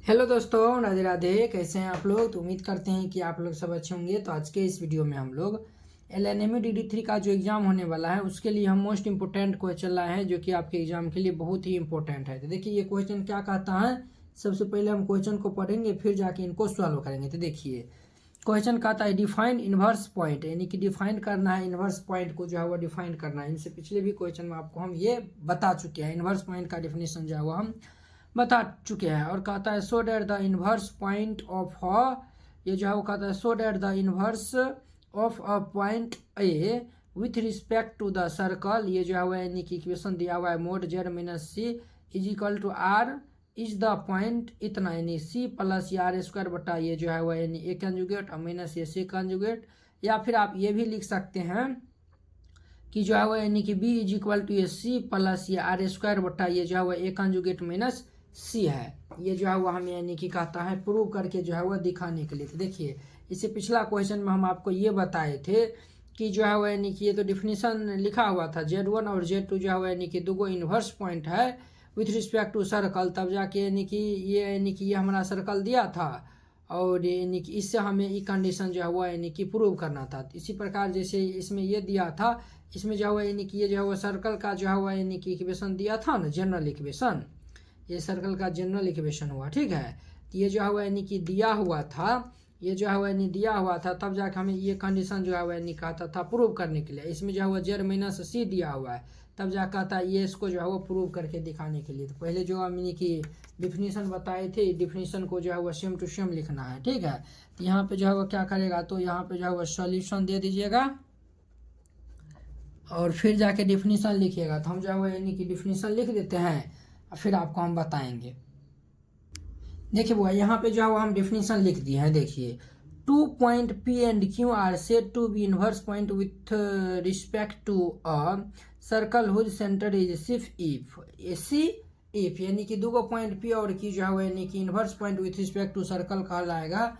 Hello दोस्तों, राधे राधे। कैसे हैं आप लोग? तो उम्मीद करते हैं कि आप लोग सब अच्छे होंगे। तो आज के इस वीडियो में हम लोग LNME DD3 का जो एग्ज़ाम होने वाला है उसके लिए हम मोस्ट इंपोर्टेंट क्वेश्चन लाए हैं जो कि आपके एग्ज़ाम के लिए बहुत ही इंपॉर्टेंट है। तो देखिए ये क्वेश्चन क्या कहता है। सबसे पहले हम क्वेश्चन को पढ़ेंगे, फिर जाके इनको सॉल्व करेंगे। तो देखिए क्वेश्चन कहता है डिफाइन इन्वर्स पॉइंट, यानी कि डिफाइन करना है इन्वर्स पॉइंट को, जो है वो डिफाइन करना है। इनसे पिछले भी क्वेश्चन में आपको हम ये बता चुके हैं, इन्वर्स पॉइंट का डिफिनेशन जो है वो हम बता चुके हैं। और कहता है so that the inverse point of ये जो है वो कहता है so that the inverse of a point A with respect to the circle, ये जो है वो यानी कि इक्वेशन दिया हुआ है mod z minus c is equal to r is the point इतना, यानी सी प्लस आर स्क्वायर बटा ये जो है वो यानी ए कंजुगेट और माइनस ये सी कंजुगेट। या फिर आप ये भी लिख सकते हैं कि जो है वो यानी कि बी इज इक्वल टू ये सी प्लस ये आर स्क्वायर बटा ये जो है वो ए कंजुगेट माइनस सी है। ये जो है वो हमें यानी कि कहता है प्रूव करके जो है वो दिखाने के लिए। तो देखिए इससे पिछला क्वेश्चन में हम आपको ये बताए थे कि जो है वो यानी कि ये तो डिफिनीशन लिखा हुआ था Z1 और Z2 जो है वो यानी कि दो इन्वर्स पॉइंट है विथ रिस्पेक्ट टू सर्कल, तब जाके यानी कि ये हमारा सर्कल दिया था और यानी कि इससे हमें ये कंडीशन जो है वो यानी कि प्रूव करना था। इसी प्रकार जैसे इसमें ये दिया था, इसमें जो है यानी कि ये जो है वो सर्कल का जो है वो यानी कि इक्वेशन दिया था ना, जनरल इक्वेशन, ये सर्कल का जनरल इक्वेशन हुआ। ठीक है, तो ये जो है यानी कि दिया हुआ था, ये जो है यानी दिया हुआ था, तब जाके हमें ये कंडीशन जो है यानी कहता था प्रूव करने के लिए। इसमें जो है वो जेड माइनस सी दिया हुआ है, तब जा कहता है ये इसको जो है वो प्रूव करके दिखाने के लिए। तो पहले जो हमने कि डिफिनीशन बताए थे, डिफिनीशन को जो है वो सेम टू सेम लिखना है। ठीक है, तो यहाँ पे जो है वो क्या करेगा, तो यहाँ पे जो है वो सॉल्यूशन दे दीजिएगा और फिर जाके डिफिनीशन लिखिएगा। तो हम जो है वो यानी कि डिफिनीशन लिख देते हैं और फिर आपको हम बताएंगे। देखिए बुआ, यहाँ पे जो है वो हम डिफिनीशन लिख दिए हैं। देखिए 2 point P and Q are said to be inverse point with respect to a circle whose centre is सिर्फ इफ यानी कि दो पॉइंट P और Q जो है यानी कि inverse point with respect to circle कहलाएगा,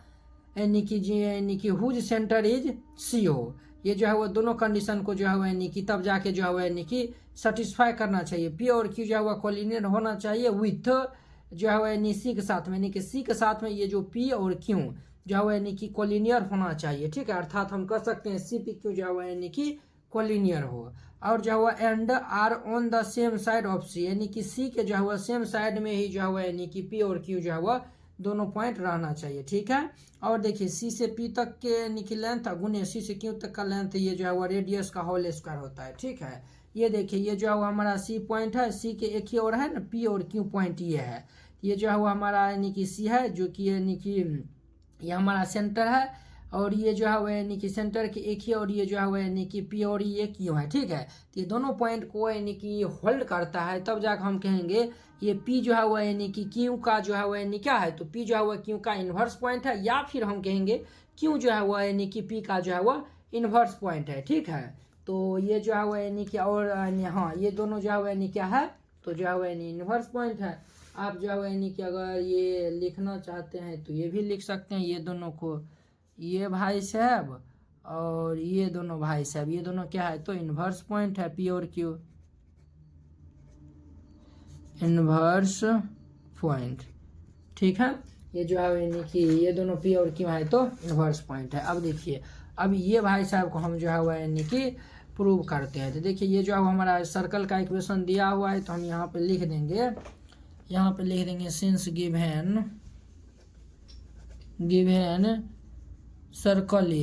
यानी कि हुज सेंटर इज C हो। ये जो है वो दोनों कंडीशन को जो है यानी कि तब जाके जो है यानी कि सेटिस्फाई करना चाहिए। P और Q जो है वो कोलिनियर होना चाहिए विथ जो है यानी सी के साथ में, यानी कि सी के साथ में ये जो P और Q जो है यानी कि कोलिनियर होना चाहिए। ठीक है, अर्थात हम कह सकते हैं CPQ जो है यानी कि कोलिनियर हो। और जो है and are on the same side of C, यानी कि C के जो है सेम साइड में ही जो है यानी कि P और Q जो है दोनों पॉइंट रहना चाहिए। ठीक है, और देखिए C से P तक के यानी कि लेंथ गुने C से Q तक का लेंथ, ये जो है वो रेडियस का होल स्क्वायर होता है। ठीक है, ये देखिए ये जो है वो हमारा C पॉइंट है, C के एक ही और है ना P और Q पॉइंट ये है। ये जो है वो हमारा यानी कि C है, जो कि यानी कि ये हमारा सेंटर है, और ये जो है वो यानी कि सेंटर के एक ही, और ये जो है वो यानी कि P और ये Q है। ठीक है, तो ये दोनों पॉइंट को यानी कि होल्ड करता है, तब जाकर हम कहेंगे ये P जो है वो यानी कि Q का जो है वो यानी क्या है, तो P जो है वो Q का इन्वर्स पॉइंट है, या फिर हम कहेंगे Q जो है वो यानी कि P का जो है वो इन्वर्स पॉइंट है। ठीक है, तो ये जो है वो यानी कि और हाँ ये दोनों जो है वो यानी क्या है, तो जो है वो यानी इन्वर्स पॉइंट है। आप जो है यानी कि अगर ये लिखना चाहते हैं तो ये भी लिख सकते हैं, ये दोनों को, ये भाई साहब और ये दोनों भाई साहब, ये दोनों क्या है, तो इन्वर्स पॉइंट है P और Q, इन्वर्स पॉइंट। ठीक है, ये जो है यानी कि ये दोनों P और Q है तो इन्वर्स पॉइंट है। अब देखिए अब ये भाई साहब को हम जो है वह यानी कि प्रूव करते हैं। तो देखिए ये जो है हमारा सर्कल का इक्वेशन दिया हुआ है, तो हम यहाँ पे लिख देंगे, यहाँ पे लिख देंगे सिंस गिवन सर्कल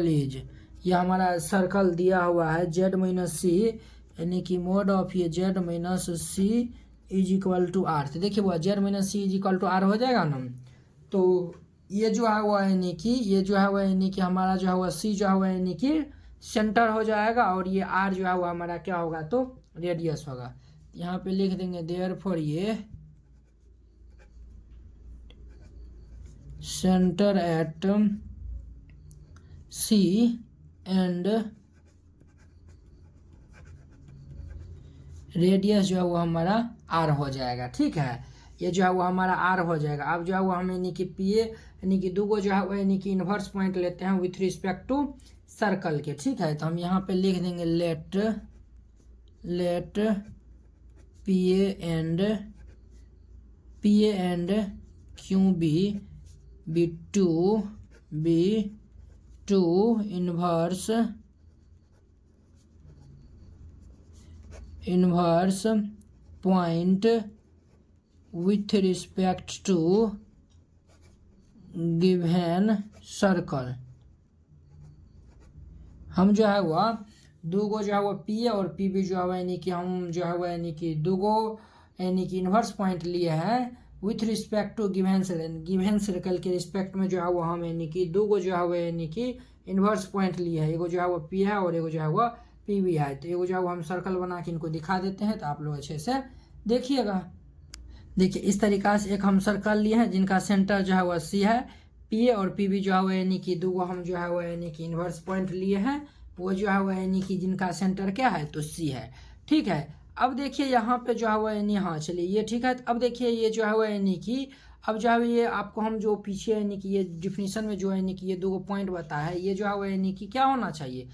इज ये हमारा सर्कल दिया हुआ है जेड माइनस सी, यानी कि मोड ऑफ ये z minus c is equal to r. तो देखिए वो z minus c is equal to r हो जाएगा ना, तो ये जो है वो यानी कि ये जो है वो यानी कि हमारा जो है वो सी जो है वो यानी कि सेंटर हो जाएगा, और ये आर जो है वो हमारा क्या होगा, तो रेडियस होगा। यहाँ पे लिख देंगे देयरफॉर ये centre at C and radius जो है वो हमारा R हो जाएगा। ठीक है, ये जो है वो हमारा R हो जाएगा। अब जो है वो हम यानी कि PA यानी कि दो जो है वो यानी कि इन्वर्स पॉइंट लेते हैं विथ रिस्पेक्ट टू सर्कल के। ठीक है, तो हम यहाँ पे लिख देंगे let PA and P A and Q B be two inverse point with respect to given circle. हम जो है वह दो गो जो है वो पी ए और पी बी जो है यानी कि हम जो है वह यानी कि दो गो यानी कि इन्वर्स पॉइंट लिए हैं with respect to given circle के रिस्पेक्ट में जो है वो हम यानी कि दो गो जो है वो यानी कि इन्वर्स पॉइंट लिए हैं। एगो जो है वो पी है और एगो जो है वो पी बी है। तो एगो जो है वो हम सर्कल बना के इनको दिखा देते हैं, तो आप लोग अच्छे से देखिएगा। देखिए इस तरीका से एक हम सर्कल लिए हैं जिनका सेंटर जो है वह सी है। पी ए और पी बी जो है वो यानी कि दो गो हम जो है वो यानी कि इन्वर्स पॉइंट लिए हैं, वो जो है वो यानी कि जिनका सेंटर क्या है तो सी है। ठीक है, अब देखिए यहाँ पे जो है वो यानी हाँ चलिए ये ठीक है। अब देखिए ये जो है वो यानी कि अब जो है ये आपको हम जो पीछे यानी कि ये डिफिनीशन में जो है यानी कि ये दो पॉइंट बताया है, ये जो है वो यानी कि क्या होना चाहिए,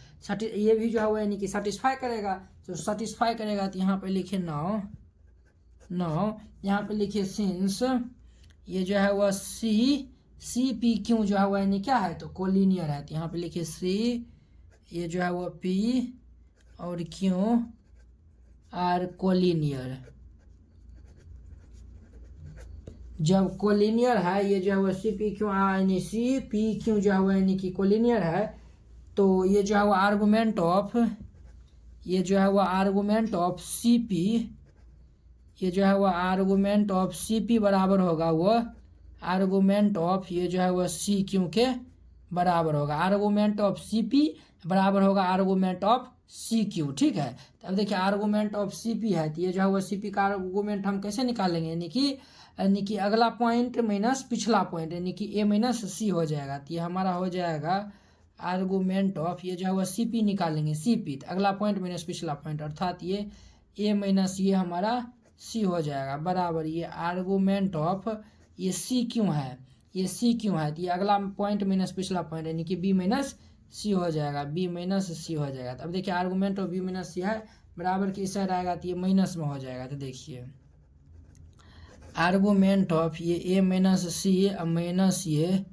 ये भी जो है वो यानी कि सेटिस्फाई करेगा। तो सेटिस्फाई करेगा तो यहाँ पे लिखिए नाउ यहाँ पे लिखिए सिंस ये जो है वह सी पी क्यू जो है वह यानी क्या है तो कोलिनियर है। तो यहाँ पे लिखिए सी ये जो है वह पी और क्यू आर कोलिनियर। जब कोलिनियर है ये जो है वह सी पी क्यू यानी सी पी क्यू जो है वह यानी कि कोलिनियर है, तो ये जो है वह आर्गुमेंट ऑफ ये जो है वह आर्गुमेंट ऑफ सी पी ये जो है वह आर्गुमेंट ऑफ सी पी बराबर होगा वह आर्गुमेंट ऑफ ये जो है वह सी क्यू के बराबर होगा। आर्गुमेंट ऑफ सी पी बराबर होगा आर्गुमेंट ऑफ सी क्यू। ठीक है, तो अब देखिए आर्गुमेंट ऑफ सी पी है, तो ये जो है वह सी पी का आर्गुमेंट हम कैसे निकालेंगे, यानी कि अगला पॉइंट माइनस पिछला पॉइंट यानी कि ए माइनस सी हो जाएगा। तो ये हमारा हो जाएगा आर्गुमेंट ऑफ ये जो है वह सी पी निकालेंगे सी पी, तो अगला पॉइंट माइनस पिछला पॉइंट अर्थात ये ए माइनस ये हमारा सी हो जाएगा बराबर ये आर्गुमेंट ऑफ ये सी क्यों है तो ये अगला पॉइंट माइनस पिछला पॉइंट यानी कि बी माइनस सी हो जाएगा बी माइनस सी हो जाएगा। तो अब देखिए आर्गुमेंट ऑफ बी माइनस सी है बराबर की साइड आएगा तो ये माइनस में हो जाएगा। तो देखिए आर्गुमेंट ऑफ ये ए माइनस सी माइनस ये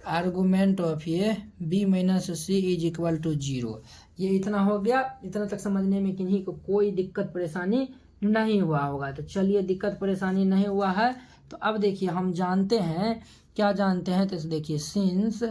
आर्गुमेंट ऑफ ये b minus c is equal to 0। ये इतना हो गया, इतना तक समझने में किन्हीं को कोई दिक्कत परेशानी नहीं हुआ होगा। तो चलिए दिक्कत परेशानी नहीं हुआ है तो अब देखिए हम जानते हैं क्या जानते हैं, तो देखिए सिंस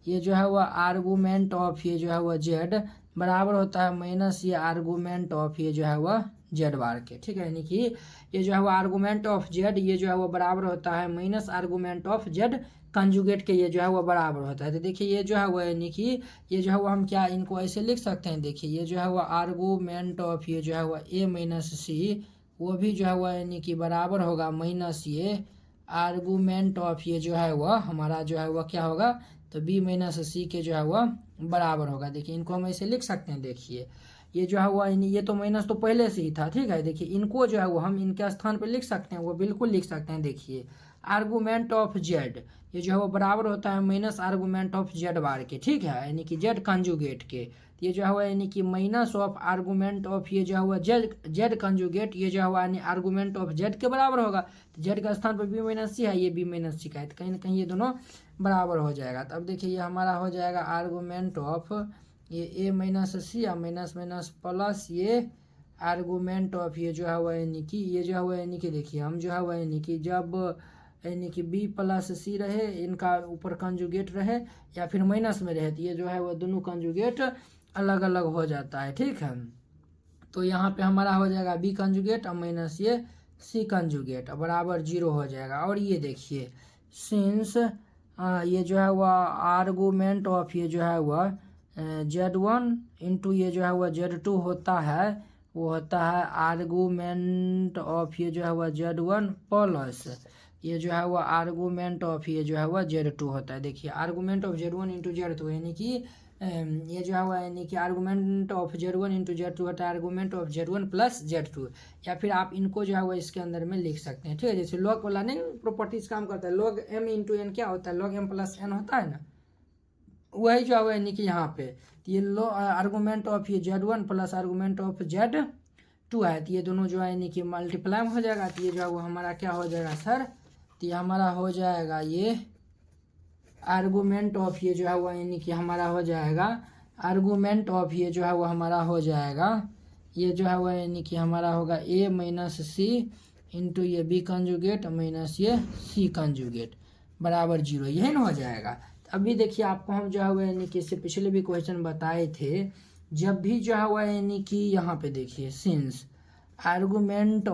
ये जो है वह आर्गुमेंट ऑफ ये जो है वह जेड बराबर होता है माइनस ये आर्गुमेंट ऑफ ये जो है वह जेड बार के। ठीक है, यानी कि ये जो है वह आर्गुमेंट ऑफ जेड ये जो है वह बराबर होता है minus argument of Z conjugate के ये जो है वह बराबर होता है। तो देखिए ये जो है वह यानी कि ये जो है वह हम क्या इनको ऐसे लिख सकते हैं, देखिए ये जो है वह आर्गुमेंट ऑफ ये जो है वह ए माइनस सी वो भी जो है वह यानी कि बराबर होगा माइनस ये आर्गुमेंट ऑफ ये जो है वह हमारा जो है वह क्या होगा तो बी माइनस सी के जो है वह बराबर होगा। देखिए इनको हम ऐसे लिख सकते हैं, देखिए ये जो है वह ये तो माइनस तो पहले से ही था। ठीक है, देखिए इनको जो है वो हम इनके स्थान पर लिख सकते हैं, वो बिल्कुल लिख सकते हैं। देखिए आर्गुमेंट ऑफ जेड ये जो है वो बराबर होता है माइनस आर्गुमेंट ऑफ जेड बार के। ठीक है, यानी कि जेड कंजुगेट के ये जो है वो यानी कि माइनस ऑफ आर्गुमेंट ऑफ ये जो है वो जेड कंजुगेट ये जो है वो यानी आर्गुमेंट ऑफ जेड के बराबर होगा। तो जेड का स्थान पर बी माइनस सी है, ये बी माइनस सी का है, तो कहीं ना कहीं ये दोनों बराबर हो जाएगा। तो अब देखिए ये हमारा हो जाएगा आर्गुमेंट ऑफ ये ए माइनस सी या माइनस माइनस प्लस ये आर्गुमेंट ऑफ ये जो है वो यानी कि ये जो है वो यानी कि देखिए हम जो है वो यानी कि जब यानी कि बी प्लस सी रहे इनका ऊपर कंजुगेट रहे या फिर माइनस में रहे तो ये जो है वो दोनों कंजुगेट अलग अलग हो जाता है। ठीक है, तो यहाँ पे हमारा हो जाएगा बी कंजुगेट और माइनस ये सी कंजुगेट बराबर 0 हो जाएगा। और ये देखिए सिंस ये जो है वह आर्गुमेंट ऑफ ये जो है वह Z1 इंटू ये जो है वह Z2 होता है, वो होता है आर्गुमेंट ऑफ ये जो है वह Z1 प्लस ये जो है वह आर्गुमेंट ऑफ ये जो है वह Z2 होता है। देखिए argument of Z1 into Z2 यानी कि ये जो है वह यानी कि argument of Z1 into Z2 होता है argument of Z1 plus Z2, या फिर आप इनको जो है वह इसके अंदर में लिख सकते हैं। ठीक है, जैसे लॉग वाला नहीं प्रॉपर्टीज काम करता है, लॉग m इंटू एन क्या होता है लॉग m प्लस n होता है ना, वही जो है यानी कि यहाँ पे ये लो आर्गुमेंट ऑफ ये Z1 plus argument of Z2 है, तो ये दोनों जो है यानी कि मल्टीप्लाई हो जाएगा। तो ये जो है वो हमारा क्या हो जाएगा सर तो ये हमारा हो जाएगा ये आर्गूमेंट ऑफ ये जो है वो यानी कि हमारा हो जाएगा आर्गूमेंट ऑफ ये जो है वो हमारा हो जाएगा ये जो है वो यानी कि हमारा होगा ए माइनस सी इंटू ये बी कंजुगेट माइनस ये सी कंजुगेट बराबर 0, यही ना हो जाएगा। अभी देखिए आपको हम जो है वो यानी कि इससे पिछले भी क्वेश्चन बताए थे, जब भी जो है वो यानी कि यहाँ पे देखिए सिंस आर्गूमेंट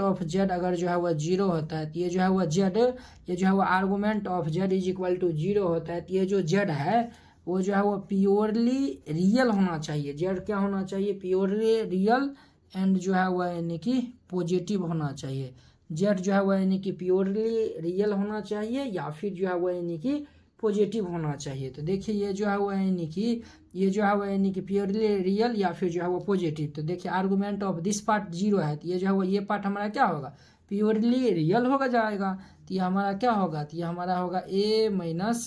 ऑफ जेड अगर जो है वह 0 होता है तो ये जो है वह जेड ये जो है वह argument of z is equal to 0 होता है तो ये जो जेड है वो जो है वो प्योरली रियल होना चाहिए। जेड क्या होना चाहिए? प्योरली रियल एंड जो है वह यानी कि पॉजिटिव होना चाहिए। जेड जो है वह यानी कि प्योरली रियल होना चाहिए या फिर जो है वह यानी कि पॉजिटिव होना चाहिए। तो देखिए ये जो है वह यानी कि ये जो है वह यानी कि प्योरली रियल या फिर जो है वो पॉजिटिव। तो देखिए आर्गूमेंट ऑफ दिस पार्ट 0 है तो ये जो है वो ये पार्ट हमारा क्या होगा? प्योरली रियल होगा जाएगा। तो ये हमारा क्या होगा? तो ये हमारा होगा ए माइनस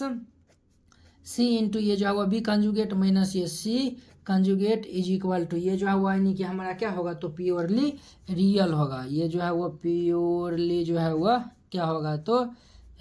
सी इंटू ये जो है वो बी कंजुगेट माइनस ये सी कंजुगेट इज इक्वल टू ये जो है वो यानी कि हमारा क्या होगा? तो प्योरली रियल होगा। ये जो है वो प्योरली जो है वह क्या होगा? तो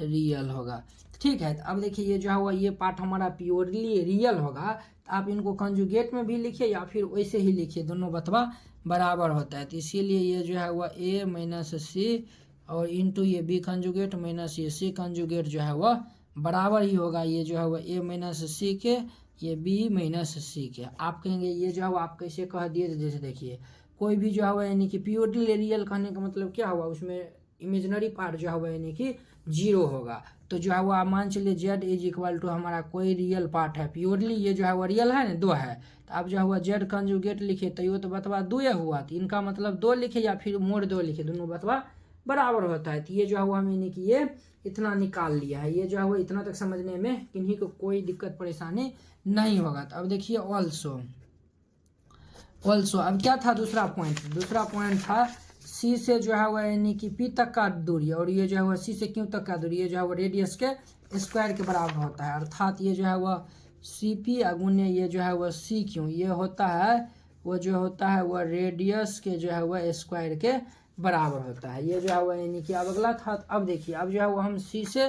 रियल होगा। ठीक है, तो अब देखिए ये जो है वो ये पार्ट हमारा प्योरली रियल होगा तो आप इनको कंजुगेट में भी लिखिए या फिर वैसे ही लिखिए, दोनों बतवा बराबर होता है। तो इसीलिए ये जो है वह ए माइनस सी और इंटू ये बी कंजुगेट माइनस ये सी कंजुगेट जो है वह बराबर ही होगा। ये जो है वह ए माइनस सी के ये बी माइनस सी के। आप कहेंगे ये जो है वो आप कैसे कह दिए? तो जैसे देखिए कोई भी जो है वो यानी कि प्योरली रियल कहने का मतलब क्या हुआ? उसमें इमेजिनरी पार्ट जो है वो यानी कि 0 होगा। तो जो है वो आप मान चलिए जेड इज इक्वल टू हमारा कोई रियल पार्ट है प्योरली ये जो है वो रियल है ना 2 है तो आप जो है वो जेड कंजुगेट लिखे तो ये तो बतवा 2 हुआ। तो इनका मतलब 2 लिखे या फिर मोड़ 2 लिखे, दोनों बतवा बराबर होता है। तो ये जो है वो हम यानी कि ये इतना निकाल लिया है। ये जो है वो इतना तक समझने में किन्हीं को कोई दिक्कत परेशानी नहीं होगा। तो अब देखिए ऑल्सो अब क्या था दूसरा पॉइंट था सी से जो है वह यानी कि पी तक का दूरी और ये जो है वह सी से क्यू तक का दूरी ये जो है वो रेडियस के स्क्वायर के बराबर होता है। अर्थात ये जो है वह सी पी अगुने ये जो है वह सी क्यू ये होता है वो जो होता है वह रेडियस के जो है वह स्क्वायर के बराबर होता है। ये जो है वह यानी कि अब अगला था। अब देखिए अब जो है वह हम सी से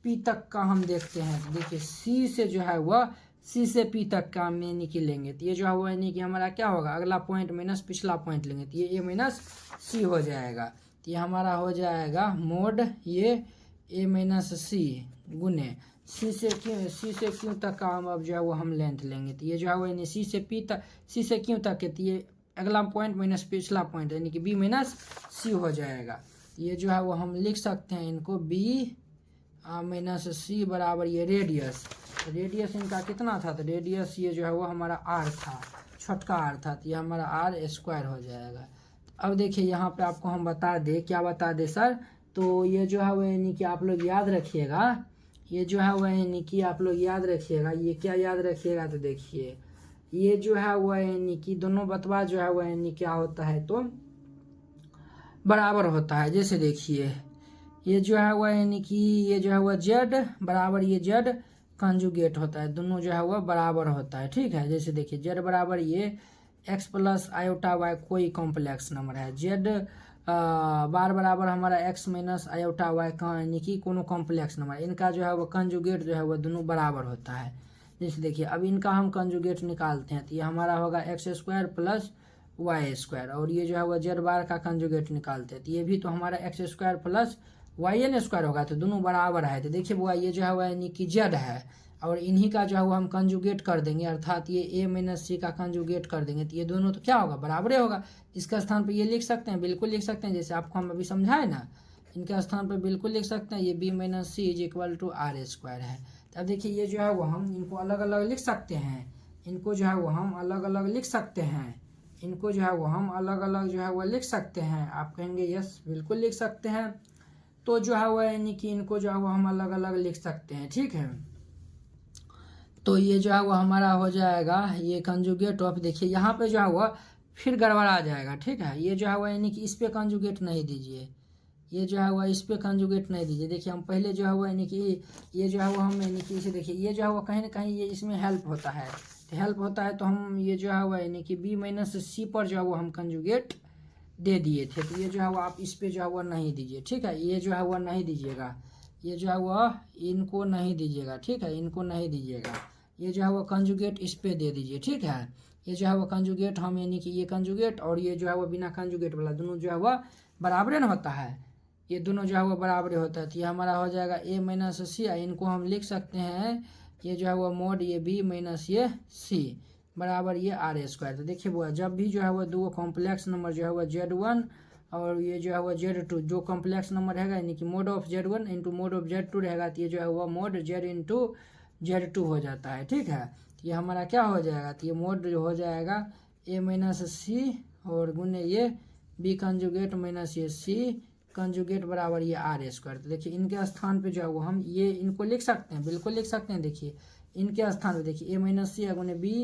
पी तक का हम देखते हैं। तो देखिए सी से जो है वह सी से पी तक का हम यानी कि लेंगे तो ये जो है वो यानी कि हमारा क्या होगा? अगला पॉइंट माइनस पिछला पॉइंट लेंगे तो ये ए माइनस सी हो जाएगा। तो ये हमारा हो जाएगा मोड ये ए माइनस सी गुने सी से क्यू तक का हम अब जो है वो हम लेंथ लेंगे। तो ये जो है वो यानी सी से क्यू तक के तो ये अगला पॉइंट माइनस पिछला पॉइंट यानी कि बी माइनस सी हो जाएगा। तो ये जो है वो हम लिख सकते हैं इनको बी माइनस सी बराबर ये रेडियस इनका कितना था? तो रेडियस ये जो है वो हमारा आर था, छोटका आर था तो ये हमारा आर स्क्वायर हो जाएगा। अब देखिए यहाँ पे आपको हम बता दें, क्या बता दें सर? तो ये जो है वो यानी कि आप लोग याद रखिएगा, ये जो है वो यानी कि आप लोग याद रखिएगा, ये क्या याद रखिएगा? तो देखिए ये जो है वो यानी कि दोनों बतवा जो है वो यानी क्या होता है? तो बराबर होता है। जैसे देखिए ये जो है वह यानी कि ये जो है वह जेड बराबर ये जेड कंजुगेट होता है, दोनों जो है वह बराबर होता है। ठीक है, जैसे देखिए जेड बराबर ये एक्स प्लस आयोटा वाई कोई कॉम्प्लेक्स नंबर है, जेड बार बराबर हमारा एक्स माइनस आयोटा वाई का यानी कि कोनो कॉम्प्लेक्स नंबर, इनका जो है वह कंजुगेट जो है वह दोनों बराबर होता है। जैसे देखिए अब इनका हम कंजुगेट निकालते हैं तो ये हमारा होगा x square plus y square और ये जो है वह जेड बार का कंजुगेट निकालते हैं तो ये भी तो हमारा x square plus y n square होगा, तो दोनों बराबर है। तो देखिए बुआ ये जो है वह यानी कि जेड है और इन्हीं का जो है वो हम कंजुगेट कर देंगे, अर्थात ये ए माइनस सी का कंजुगेट कर देंगे तो ये दोनों तो क्या होगा? बराबर होगा। इसका स्थान पर ये लिख सकते हैं, बिल्कुल लिख सकते हैं, जैसे आपको हम अभी समझाए ना, इनका स्थान पर बिल्कुल लिख सकते हैं। ये b minus c is equal to r square है। अब देखिए ये जो है वो हम इनको अलग अलग लिख सकते हैं, इनको जो है वो हम अलग अलग लिख सकते हैं, इनको जो है वो हम अलग अलग जो है वो लिख सकते हैं। आप कहेंगे यस बिल्कुल लिख सकते हैं, तो जो है वो यानी कि इनको जो है वो हम अलग अलग लिख सकते हैं। ठीक है, तो ये जो है वो हमारा हो जाएगा ये कंजुगेट ऑफ, देखिए यहाँ पे जो है वो फिर गड़बड़ा जाएगा। ठीक है, ये जो है वो यानी कि इस पे कंजुगेट नहीं दीजिए, ये जो है वो इस पे कंजुगेट नहीं दीजिए। देखिए हम पहले जो है वो यानी कि ये जो है वो हम यानी कि इसे देखिए ये जो है वो कहीं ना कहीं ये इसमें हेल्प होता है, तो हेल्प होता है तो हम ये जो है वो यानी कि बी माइनस सी पर जो है वो हम कंजुगेट दे दिए थे। तो ये जो है वो आप इस पे जो है वो नहीं दीजिए, ठीक है। ये जो है वो नहीं दीजिएगा, ये जो है वो इनको नहीं दीजिएगा, ठीक है, इनको नहीं दीजिएगा। ये जो है वो कंजुगेट इस पे दे दीजिए, ठीक है। ये जो है वो कंजुगेट हम यानी कि ये कंजुगेट और ये जो है वो बिना कंजुगेट वाला दोनों जो है वो बराबर न होता है, ये दोनों जो है वो बराबर होता है। तो ये हमारा हो जाएगा a माइनस सी, इनको हम लिख सकते हैं ये जो है वो मोड ये b माइनस ये c बराबर ये आर स्क्वायर। तो देखिए वो जब भी जो है वो दो कॉम्प्लेक्स नंबर जो है वो Z1 और ये जो है वो Z2 जो कॉम्प्लेक्स नंबर रहेगा यानी कि mod of Z1 into mode of Z2 रहेगा, तो ये जो है वो मोड Z इंटू Z2 हो जाता है, ठीक है। तो ये हमारा क्या हो जाएगा, तो ये मोड जो हो जाएगा a माइनस सी और गुने ये b कंजुगेट माइनस ये c कंजुगेट बराबर ये आर स्क्वायर। तो देखिए इनके स्थान पे जो है वो हम ये इनको लिख सकते हैं, बिल्कुल लिख सकते हैं। देखिए इनके स्थान पे देखिए a माइनस सी गुने b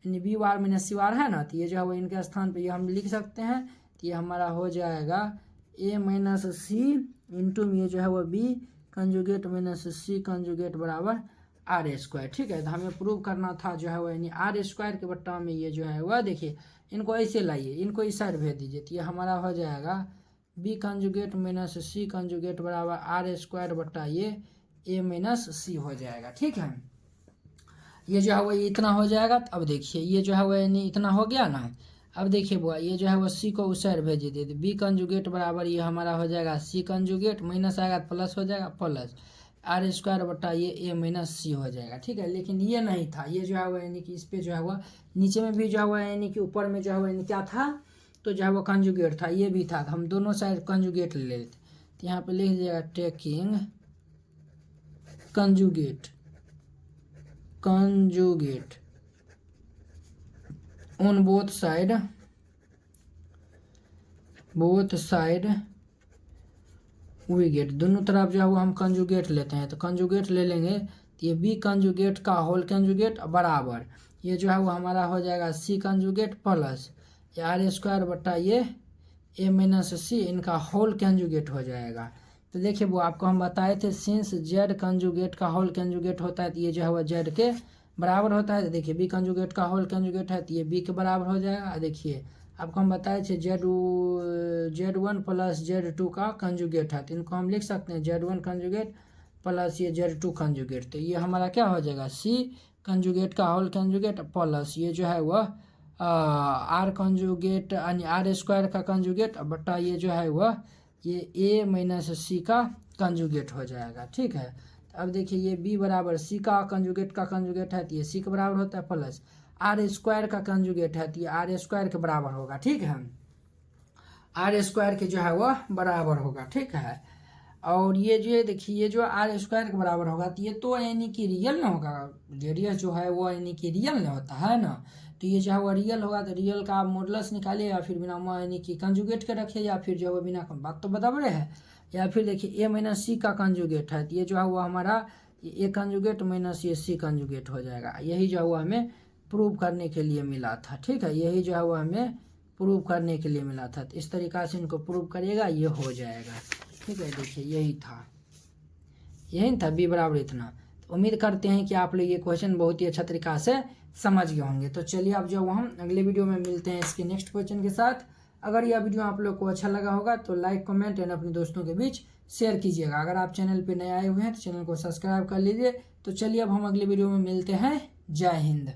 यानी b बार माइनस c बार है ना, तो ये जो है वो इनके स्थान पे ये हम लिख सकते हैं। तो ये हमारा हो जाएगा a माइनस सी इंटू ये जो है वो b conjugate minus c conjugate बराबर आर स्क्वायर, ठीक है। तो हमें प्रूव करना था जो है वो यानी आर स्क्वायर के बट्टा में ये जो है वह देखिए इनको ऐसे लाइए, इनको इस साइड भेज दीजिए। तो ये हमारा हो जाएगा b conjugate minus c conjugate बराबर आर स्क्वायर बट्टा ये a माइनस सी हो जाएगा, ठीक है। ये जो है वो इतना हो जाएगा। तो अब देखिए ये जो है वो यानी इतना हो गया ना। अब देखिए बुआ ये जो है वो c को उस साइड भेज दीजिए, तो b कंजुगेट बराबर ये हमारा हो जाएगा c कंजुगेट माइनस आएगा प्लस हो जाएगा प्लस आर स्क्वायर बट्टा ये a माइनस सी हो जाएगा, ठीक है। लेकिन ये नहीं था, ये जो है वो यानी कि इस पे जो है वो नीचे में भी जो है वो यानी कि ऊपर में जो है वो यानी क्या था, तो जो है वो कंजुगेट था, ये भी था। तो हम दोनों साइड कंजुगेट ले लेते। तो यहाँ पे लिख दिएगा taking conjugate conjugate on both side we get, दोनों तरफ जो है वो हम कंजुगेट लेते हैं। तो कंजुगेट ले लेंगे तो ये b कंजुगेट का होल कंजुगेट बराबर ये जो है वो हमारा हो जाएगा c कंजुगेट प्लस ये आर स्क्वायर बट्टा ये a माइनस सी इनका होल कंजुगेट हो जाएगा। तो देखिए वो आपको हम बताए थे सिंस z कंजुगेट का होल कंजुगेट होता है तो ये जो है वो z के बराबर होता है। तो देखिए b कंजुगेट का होल कंजुगेट है तो ये b के बराबर हो जाएगा। देखिए आपको हम बताए थे Z1 प्लस Z2 का कंजुगेट है, तो इनको हम लिख सकते हैं Z1 कंजुगेट प्लस ये Z2 कंजुगेट। तो ये हमारा क्या हो जाएगा c कंजुगेट का होल कंजुगेट प्लस ये जो है वह आर कंजुगेट यानी आर स्क्वायर का कंजुगेट बट्टा ये जो है वह ये a माइनस सी का कंजुगेट हो जाएगा, ठीक है। अब देखिए ये b बराबर c का कंजुगेट है तो ये c के बराबर होता है प्लस आर स्क्वायर का कंजुगेट है तो ये आर स्क्वायर के बराबर होगा, ठीक है। आर स्क्वायर के जो है वह बराबर होगा, ठीक है। और ये जो देखिए ये जो आर स्क्वायर के बराबर होगा तो ये तो यानी कि रियल ना होगा, रेडियस जो है वो यानी कि रियल ना होता है ना। तो ये जो है वो रियल होगा तो रियल का आप मॉडुलस निकालिए या फिर बिना यानी कि कंजुगेट के रखिए या फिर जो है बिना, बात तो बराबर है। या फिर देखिए a माइनस सी का कंजुगेट है तो ये जो है वो हमारा a कंजुगेट माइनस ये c कंजुगेट हो जाएगा। यही जो है वो हमें प्रूव करने के लिए मिला था, ठीक है। यही जो है वो हमें प्रूव करने के लिए मिला था। तो इस तरीक़ा से इनको प्रूव करिएगा ये हो जाएगा, ठीक है। देखिए यही था b बराबर इतना। तो उम्मीद करते हैं कि आप लोग ये क्वेश्चन बहुत ही अच्छा तरीक़ा से समझ गए होंगे। तो चलिए अब जो हम अगले वीडियो में मिलते हैं इसके नेक्स्ट क्वेश्चन के साथ। अगर यह वीडियो आप लोग को अच्छा लगा होगा तो लाइक कमेंट एंड अपने दोस्तों के बीच शेयर कीजिएगा। अगर आप चैनल पे नए आए हुए हैं तो चैनल को सब्सक्राइब कर लीजिए। तो चलिए अब हम अगले वीडियो में मिलते हैं। जय हिंद।